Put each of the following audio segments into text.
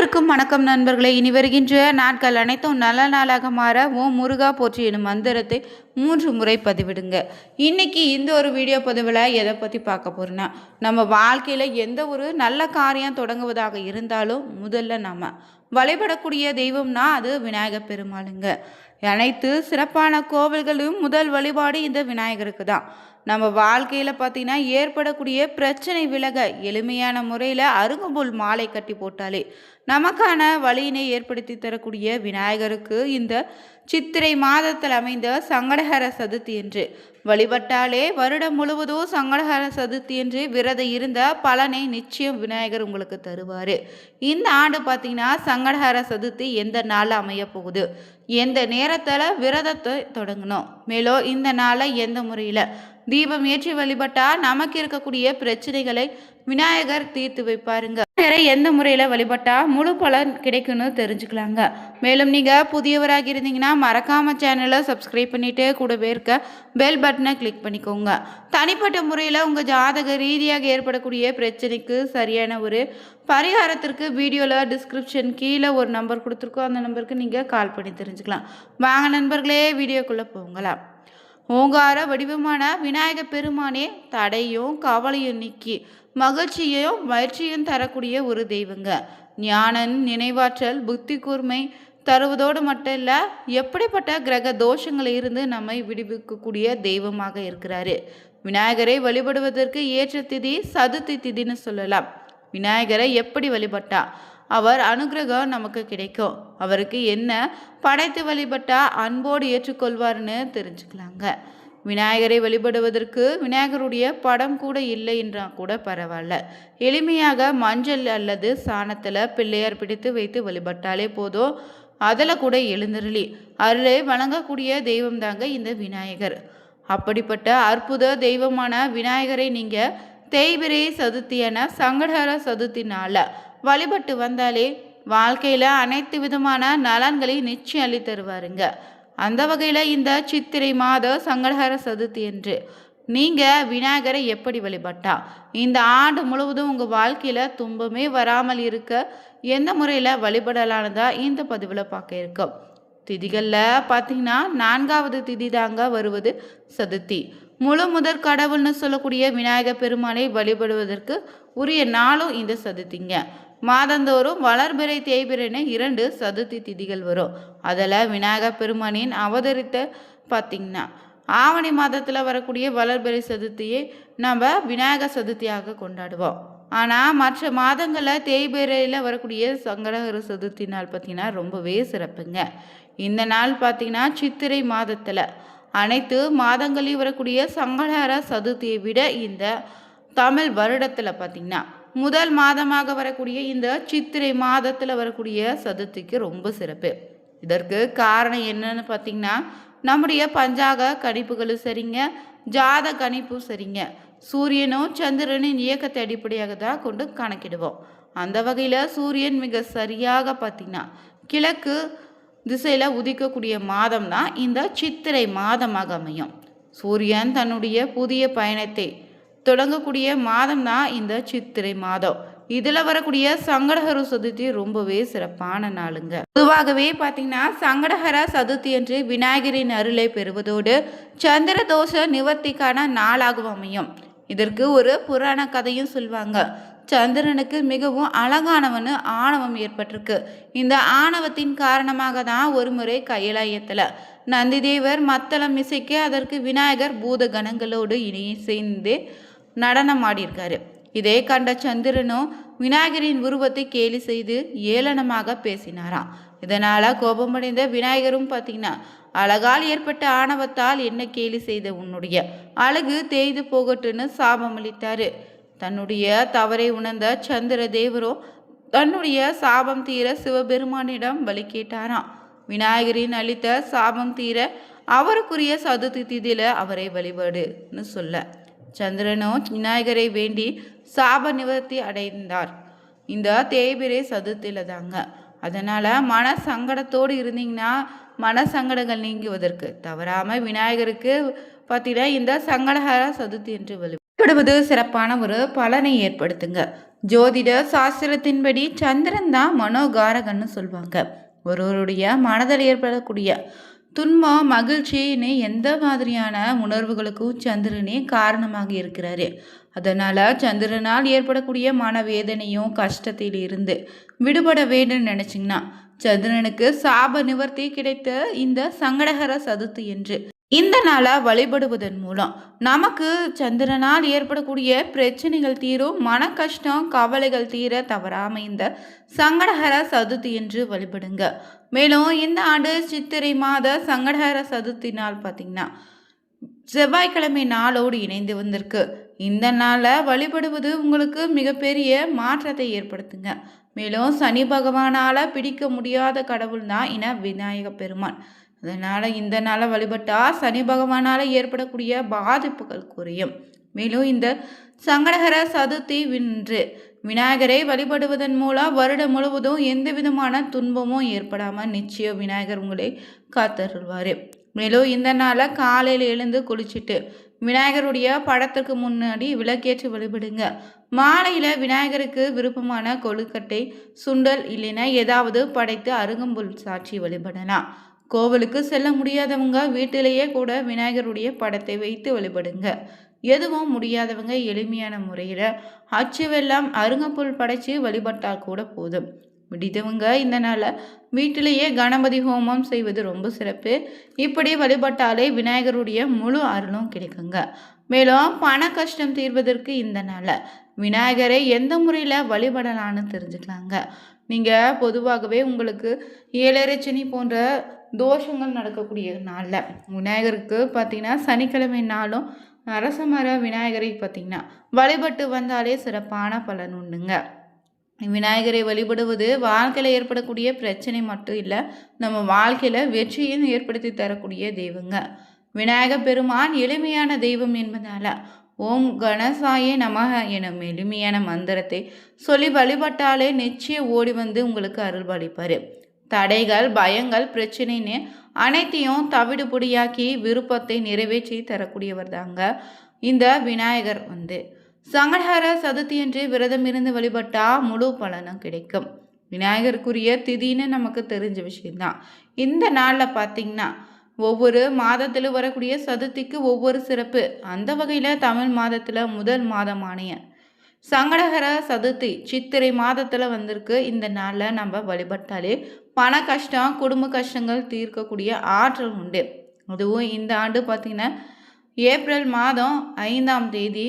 அனைவருக்கும் வணக்கம் நண்பர்களே. இனி வருகின்ற நாட்கள் அனைத்தும் நல்ல நாளாக மாற ஓம் முருகா போற்றி எனும் மந்திரத்தை 3 முறை பதிவிடுங்க. இன்னைக்கு இந்த ஒரு வீடியோ பதிவில் எதை பற்றி பார்க்க போறோம்னா, நம்ம வாழ்க்கையில் எந்த ஒரு நல்ல காரியம் தொடங்குவதாக இருந்தாலும் முதல்ல நம்ம வழிபடக்கூடிய தெய்வம்னா அது விநாயகர் பெருமாளுங்க. அனைத்து சிறப்பான கோவில்களும் முதல் வழிபாடு இந்த விநாயகருக்கு தான். நம்ம வாழ்க்கையில் பார்த்தீங்கன்னா ஏற்படக்கூடிய பிரச்சனை விலக எளிமையான முறையில் அருகம்புல் மாலை கட்டி போட்டாலே நமக்கான வழியினை ஏற்படுத்தி தரக்கூடிய விநாயகருக்கு இந்த சித்திரை மாதத்தில் அமைந்த சங்கடஹர சதுர்த்தி என்று வழிபட்டாலே வருடம் முழுவதும் சங்கடஹர சதுர்த்தி என்று விரதம் இருந்த பலனை நிச்சயம் விநாயகர் உங்களுக்கு தருவார். இந்த ஆண்டு பார்த்தீங்கன்னா சங்கடஹர சதுர்த்தி எந்த நாளில் அமைய போகுது, எந்த நேரத்தில் விரதத்தை தொடங்கணும், மேலும் இந்த நாளை எந்த முறையில் தீபம் ஏற்றி வழிபட்டா நமக்கு இருக்கக்கூடிய பிரச்சனைகளை விநாயகர் தீர்த்து வைப்பாருங்க. வேற எந்த முறையில் வழிபட்டா முழு பலன் கிடைக்குன்னு தெரிஞ்சுக்கலாங்க. மேலும் நீங்கள் புதியவராக இருந்தீங்கன்னா மறக்காம சேனலை சப்ஸ்கிரைப் பண்ணிட்டு கூடவே இருக்க பெல் பட்டனை கிளிக் பண்ணிக்கோங்க. தனிப்பட்ட முறையில் உங்கள் ஜாதக ரீதியாக ஏற்படக்கூடிய பிரச்சனைக்கு சரியான ஒரு பரிகாரத்திற்கு வீடியோவில் டிஸ்கிரிப்ஷன் கீழே ஒரு நம்பர் கொடுத்துருக்கோம். அந்த நம்பருக்கு நீங்கள் கால் பண்ணி தெரிஞ்சுக்கலாம். வாங்க நண்பர்களே, வீடியோக்குள்ளே போகலாம். ஓங்கார வடிவமான விநாயக பெருமானே தடையும் கவலையும் நீக்கி மகிழ்ச்சியையும் மகிழ்ச்சியும் தரக்கூடிய ஒரு தெய்வங்க. ஞானன் நினைவாற்றல் புத்தி கூர்மை தருவதோடு மட்டும் இல்லை, எப்படிப்பட்ட கிரக தோஷங்களை இருந்து நம்மை விடுவிக்கக்கூடிய தெய்வமாக இருக்கிறாரு. விநாயகரை வழிபடுவதற்கு ஏற்ற திதி சதுர்த்தி திதின்னு சொல்லலாம். விநாயகரை எப்படி வழிபட்டா அவர் அனுகிரகம் நமக்கு கிடைக்கும், அவருக்கு என்ன படைத்து வழிபட்டா அன்போடு ஏற்றுக்கொள்வார்னு தெரிஞ்சுக்கலாங்க. விநாயகரை வழிபடுவதற்கு விநாயகருடைய படம் கூட இல்லை என்றால் கூட பரவாயில்ல, எளிமையாக மஞ்சள் அல்லது சாணத்தில் பிள்ளையார் பிடித்து வைத்து வழிபட்டாலே போதும். அதில் கூட எழுந்தருளி அருளை வழங்கக்கூடிய தெய்வம் தாங்க இந்த விநாயகர். அப்படிப்பட்ட அற்புத தெய்வமான விநாயகரை நீங்கள் தேய்பிரை சதுர்த்தியான சங்கடஹர சதுர்த்தினால வழிபட்டு வந்தாலே வாழ்க்கையில் அனைத்து விதமான நலன்களை நிச்சயம் அள்ளி தருவாருங்க. அந்த வகையில் இந்த சித்திரை மாத சங்கடஹர சதுர்த்தி என்று நீங்கள் விநாயகரை எப்படி வழிபட்டா இந்த ஆண்டு முழுவதும் உங்கள் வாழ்க்கையில் துன்பமே வராமல் இருக்க எந்த முறையில் வழிபடலானதா இந்த பதிவில் பார்க்க இருக்கோம். திதிகளில் பார்த்தீங்கன்னா 4வது திதி தாங்க வருவது சதுர்த்தி. முழு முதற் கடவுள்னு சொல்லக்கூடிய விநாயகர் பெருமானை வழிபடுவதற்கு உரிய நாளும் இந்த சதுர்த்திங்க. மாதந்தோறும் வளர்பிறை தேய்பிறைன்னு 2 சதுர்த்தி திதிகள் வரும். அதில் விநாயகர் பெருமானின் அவதரித்த பார்த்திங்கன்னா ஆவணி மாதத்தில் வரக்கூடிய வளர்பிறை சதுர்த்தியை நம்ம விநாயகர் சதுர்த்தியாக கொண்டாடுவோம். ஆனால் மற்ற மாதங்களில் தேய்பிறையில் வரக்கூடிய சங்கடஹர சதுர்த்தி நாள் பார்த்திங்கன்னா ரொம்பவே சிறப்புங்க. இந்த நாள் பார்த்திங்கன்னா சித்திரை மாதத்தில் அனைத்து மாதங்களையும் வரக்கூடிய சங்கடஹர சதுர்த்தியை விட இந்த தமிழ் வருடத்தில் பார்த்திங்கன்னா முதல் மாதமாக வரக்கூடிய இந்த சித்திரை மாதத்தில் வரக்கூடிய சதுர்த்திக்கு ரொம்ப சிறப்பு. இதற்கு காரணம் என்னன்னு பார்த்திங்கன்னா நம்முடைய பஞ்சாக கணிப்புகளும் சரிங்க, ஜாத கணிப்பும் சரிங்க, சூரியனும் சந்திரனின் இயக்கத்தை அடிப்படையாக தான் கொண்டு கணக்கிடுவோம். அந்த வகையில் சூரியன் மிக சரியாக பார்த்திங்கன்னா கிழக்கு திசையில் உதிக்கக்கூடிய மாதம் தான் இந்த சித்திரை மாதமாக அமையும். சூரியன் தன்னுடைய புதிய பயணத்தை தொடங்கக்கூடிய மாதம் தான் இந்த சித்திரை மாதம். இதில் வரக்கூடிய சங்கடஹர சதுர்த்தி ரொம்பவே சிறப்பான நாளுங்க. பொதுவாகவே பார்த்தீங்கன்னா சங்கடஹர சதுர்த்தி என்று விநாயகரின் அருளை பெறுவதோடு சந்திர தோஷ நிவர்த்திக்கான நாளாகவும் அமையும். இதற்கு ஒரு புராண கதையும் சொல்லுவாங்க. சந்திரனுக்கு மிகவும் அழகானவனு ஆணவம் ஏற்பட்டிருக்கு. இந்த ஆணவத்தின் காரணமாக தான் ஒரு முறை கைலாயத்தில் நந்திதேவர் மத்தளம் இசைக்க அதற்கு விநாயகர் பூத கணங்களோடு சேர்ந்து நடனம் ஆடியிருக்காரு. இதே கண்ட சந்திரனும் விநாயகரின் உருவத்தை கேலி செய்து ஏளனமாக பேசினாராம். இதனால் கோபமடைந்த விநாயகரும் பார்த்தீங்கன்னா அழகால் ஏற்பட்ட ஆணவத்தால் என்ன கேலி செய்த உன்னுடைய அழகு தேய்து போகட்டுன்னு சாபம் அளித்தாரு. தன்னுடைய தவறை உணர்ந்த சந்திர தேவரோ தன்னுடைய சாபம் தீர சிவபெருமானிடம் பலி கேட்டாராம். விநாயகரின் அளித்த சாபம் தீர அவருக்குரிய சதுர்த்தி திதியில் அவரை வழிபாடுன்னு சொல்ல சந்திரனோ விநாயகரை வேண்டி சாப நிவர்த்தி அடைந்தார். இந்த தேய்பிரை சதுர்த்தியில் தாங்க. அதனால் மன சங்கடத்தோடு இருந்தீங்கன்னா மன சங்கடங்கள் நீங்குவதற்கு தவறாமல் விநாயகருக்கு பார்த்தீங்கன்னா இந்த சங்கடஹர சதுர்த்தி என்று வழிபடுவது சிறப்பான ஒரு பலனை ஏற்படுத்துங்க. ஜோதிட சாஸ்திரத்தின்படி சந்திரன் தான் மனோகாரகன்னு சொல்லுவாங்க. ஒருவருடைய மனதில் ஏற்படக்கூடிய துன்பம் மகிழ்ச்சின்னு எந்த மாதிரியான உணர்வுகளுக்கும் சந்திரனே காரணமாக இருக்கிறாரு. அதனால் சந்திரனால் ஏற்படக்கூடிய மனவேதனையும் கஷ்டத்தில் இருந்து விடுபட வேண்டும் நினச்சிங்கன்னா சந்திரனுக்கு சாப நிவர்த்தி கிடைத்த இந்த சங்கடகர சதுர்த்தி என்று இந்த நாளை வழிபடுவதன் மூலம் நமக்கு சந்திரனால் ஏற்படக்கூடிய பிரச்சனைகள் தீரும், மன கஷ்டம் கவலைகள் தீர தவறாமல் இந்த சங்கடஹர சதுர்த்தி என்று வழிபடுங்க. மேலும் இந்த ஆண்டு சித்திரை மாத சங்கடஹர சதுர்த்தி நாள் பார்த்திங்கன்னா செவ்வாய்க்கிழமை நாளோடு இணைந்து வந்திருக்கு. இந்த நாளில் வழிபடுவது உங்களுக்கு மிகப்பெரிய மாற்றத்தை ஏற்படுத்துங்க. மேலும் சனி பகவானால் பிடிக்க முடியாத கடவுள் தான் விநாயக பெருமான். அதனால் இந்த நாளை வழிபட்டால் சனி பகவானால் ஏற்படக்கூடிய பாதிப்புகள் குறையும். மேலும் இந்த சங்கடகர சதுர்த்தி வென்று விநாயகரை வழிபடுவதன் மூலம் வருடம் முழுவதும் எந்த விதமான துன்பமும் ஏற்படாமல் நிச்சயம் விநாயகர் உங்களை காத்தருள்வார். மேலும் இந்த நாளை காலையில் எழுந்து குளிச்சுட்டு விநாயகருடைய படத்துக்கு முன்னாடி விளக்கேற்றி வழிபடுங்க. மாலையில் விநாயகருக்கு விருப்பமான கொழுக்கட்டை, சுண்டல் இல்லைன்னா ஏதாவது படைத்து அருகம்புல் சாட்சி வழிபடலாம். கோவிலுக்கு செல்ல முடியாதவங்க வீட்டிலேயே கூட விநாயகருடைய படத்தை வைத்து வழிபடுங்க. எதுவும் முடியாதவங்க எளிமையான முறையில் அச்சு வெல்லம் அருகம்புல் படைச்சு வழிபட்டால் கூட போதும். முடித்தவங்க இந்த நாளில் வீட்டிலேயே கணபதி ஹோமம் செய்வது ரொம்ப சிறப்பு. இப்படி வழிபட்டாலே விநாயகருடைய முழு அருளும் கிடைக்குங்க. மேலும் பண கஷ்டம் தீர்வதற்கு இந்த நாளில் விநாயகரை எந்த முறையில் வழிபடலான்னு தெரிஞ்சுக்கலாங்க. நீங்கள் பொதுவாகவே உங்களுக்கு ஏழரை சனி போன்ற தோஷங்கள் நடக்கக்கூடிய நாளில் விநாயகருக்கு பார்த்திங்கன்னா சனிக்கிழமை நாளும் அரசமர விநாயகரை பார்த்திங்கன்னா வழிபட்டு வந்தாலே சிறப்பான பலன் உண்டுங்க. விநாயகரை வழிபடுவது வாழ்க்கையில் ஏற்படக்கூடிய பிரச்சனை மட்டும் இல்லை, நம்ம வாழ்க்கையில் வெற்றியும் ஏற்படுத்தி தரக்கூடிய தெய்வங்க. விநாயக பெருமான் எளிமையான தெய்வம் என்பதால் ஓம் கணசாய நமக எனும் எளிமையான மந்திரத்தை சொல்லி வழிபட்டாலே நிச்சயம் ஓடி வந்து உங்களுக்கு அருள்பாலிப்பார். தடைகள் பயங்கள் பிரச்சனைன்னு அனைத்தையும் தவிடுபொடியாக்கி விருப்பத்தை நிறைவேற்றி தரக்கூடியவர் தாங்க இந்த விநாயகர். சங்கடஹர சதுர்த்தி என்று விரதம் இருந்து வழிபட்டா முழு பலனும் கிடைக்கும். விநாயகருக்குரிய திதின்னு நமக்கு தெரிஞ்ச விஷயம்தான். இந்த நாளில் பார்த்திங்கன்னா ஒவ்வொரு மாதத்தில் வரக்கூடிய சதுர்த்திக்கு ஒவ்வொரு சிறப்பு. அந்த வகையில் தமிழ் மாதத்தில் முதல் மாதமான சங்கடஹர சதுர்த்தி சித்திரை மாதத்தில் வந்திருக்கு. இந்த நாளில் நம்ம வழிபட்டாலே பண கஷ்டம் குடும்ப கஷ்டங்கள் தீர்க்கக்கூடிய ஆற்றல் உண்டு. அதுவும் இந்த ஆண்டு பார்த்திங்கன்னா ஏப்ரல் மாதம் 5ஆம் தேதி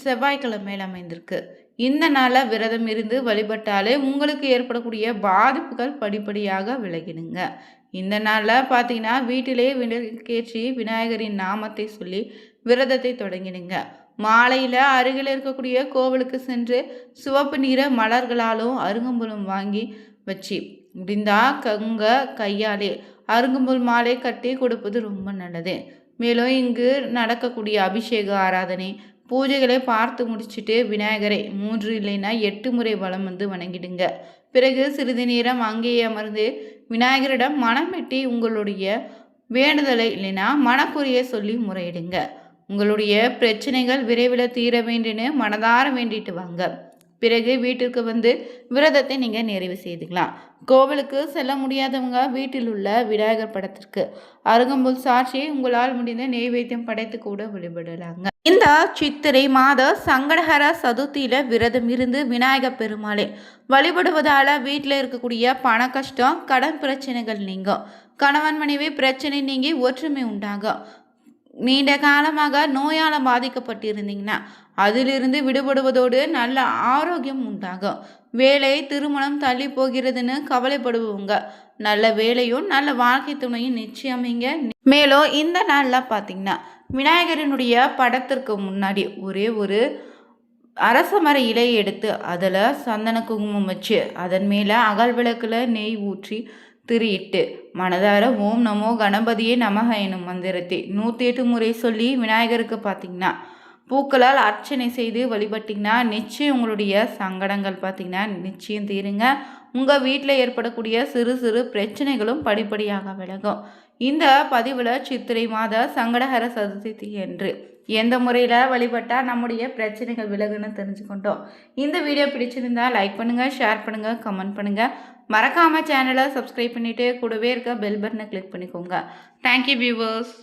செவ்வாய்க்கிழமையில் அமைந்திருக்கு. இந்த நாளில் விரதம் இருந்து வழிபட்டாலே உங்களுக்கு ஏற்படக்கூடிய பாதிப்புகள் படிப்படியாக விலகிடுங்க. இந்த நாளில் பார்த்தீங்கன்னா வீட்டிலே விளக்கேற்றி விநாயகரின் நாமத்தை சொல்லி விரதத்தை தொடங்கிடுங்க. மாலையில் அருகில் இருக்கக்கூடிய கோவிலுக்கு சென்று சிவப்பு நிற மலர்களாலும் அருகம்புலும் வாங்கி வச்சு முடிந்தா கையாலே அருகம்புல் மாலை கட்டி கொடுப்பது ரொம்ப நல்லது. மேலும் இங்கு நடக்கக்கூடிய அபிஷேக ஆராதனை பூஜைகளை பார்த்து முடிச்சுட்டு விநாயகரை 3 இல்லைன்னா 8 முறை வலம் வந்து வணங்கிடுங்க. பிறகு சிறிது நேரம் அங்கேயே அமர்ந்து விநாயகரிடம் மனம் வெட்டி உங்களுடைய வேண்டுதலை இல்லைன்னா மனக்குறையை சொல்லி முறையிடுங்க. உங்களுடைய பிரச்சனைகள் விரைவில் தீர வேண்டுன்னு மனதார வேண்டிட்டு வாங்க. பிறகு வீட்டிற்கு வந்து விரதத்தை நீங்கள் நிறைவு செய்துக்கலாம். கோவிலுக்கு செல்ல முடியாதவங்க வீட்டில் உள்ள விநாயகர் படத்திற்கு அருகம்புல் சாட்சி உங்களால் முடிந்த நெய்வேத்தியம் படைத்து கூட வழிபடலாங்க. இந்த சித்திரை மாத சங்கடஹர சதுர்த்தியில் விரதம் இருந்து விநாயகர் பெருமாளை வழிபடுவதால் வீட்டில் இருக்கக்கூடிய பண கஷ்டம் கடன் பிரச்சனைகள் நீங்கும். கணவன் மனைவி பிரச்சனை நீங்கி ஒற்றுமை உண்டாகும். நீண்ட காலமாக நோயால் பாதிக்கப்பட்டிருந்தீங்கன்னா அதிலிருந்து விடுபடுவதோடு நல்ல ஆரோக்கியம் உண்டாகும். வேலை திருமணம் தள்ளி போகிறதுன்னு கவலைப்படுவவங்க நல்ல வேலையும் நல்ல வாழ்க்கை துணையும் நிச்சயமிங்க. மேலும் இந்த நாளில் பார்த்தீங்கன்னா விநாயகரனுடைய படத்திற்கு முன்னாடி ஒரே ஒரு அரசமர இலையை எடுத்து அதில் சந்தன குங்குமம் வச்சு அதன் மேலே அகல் விளக்கில் நெய் ஊற்றி திரியிட்டு மனதார ஓம் நமோ கணபதியே நமக எனும் மந்திரத்தை 108 முறை சொல்லி விநாயகருக்கு பார்த்திங்கன்னா பூக்களால் அர்ச்சனை செய்து வழிபட்டிங்கன்னா நிச்சயம் உங்களுடைய சங்கடங்கள் பார்த்திங்கன்னா நிச்சயம் தீருங்க. உங்கள் வீட்டில் ஏற்படக்கூடிய சிறு சிறு பிரச்சனைகளும் படிப்படியாக விலகும். இந்த பதிவில் சித்திரை மாத சங்கடஹர சதுர்த்தி என்று எந்த முறையில் வழிபட்டால் நம்முடைய பிரச்சனைகள் விலகுன்னு தெரிஞ்சுக்கிட்டோம். இந்த வீடியோ பிடிச்சிருந்தா லைக் பண்ணுங்கள், ஷேர் பண்ணுங்கள், கமெண்ட் பண்ணுங்கள். மறக்காமல் சேனலை சப்ஸ்கிரைப் பண்ணிவிட்டு கூடவே இருக்க பெல் பட்டனை கிளிக் பண்ணிக்கோங்க. Thank you viewers.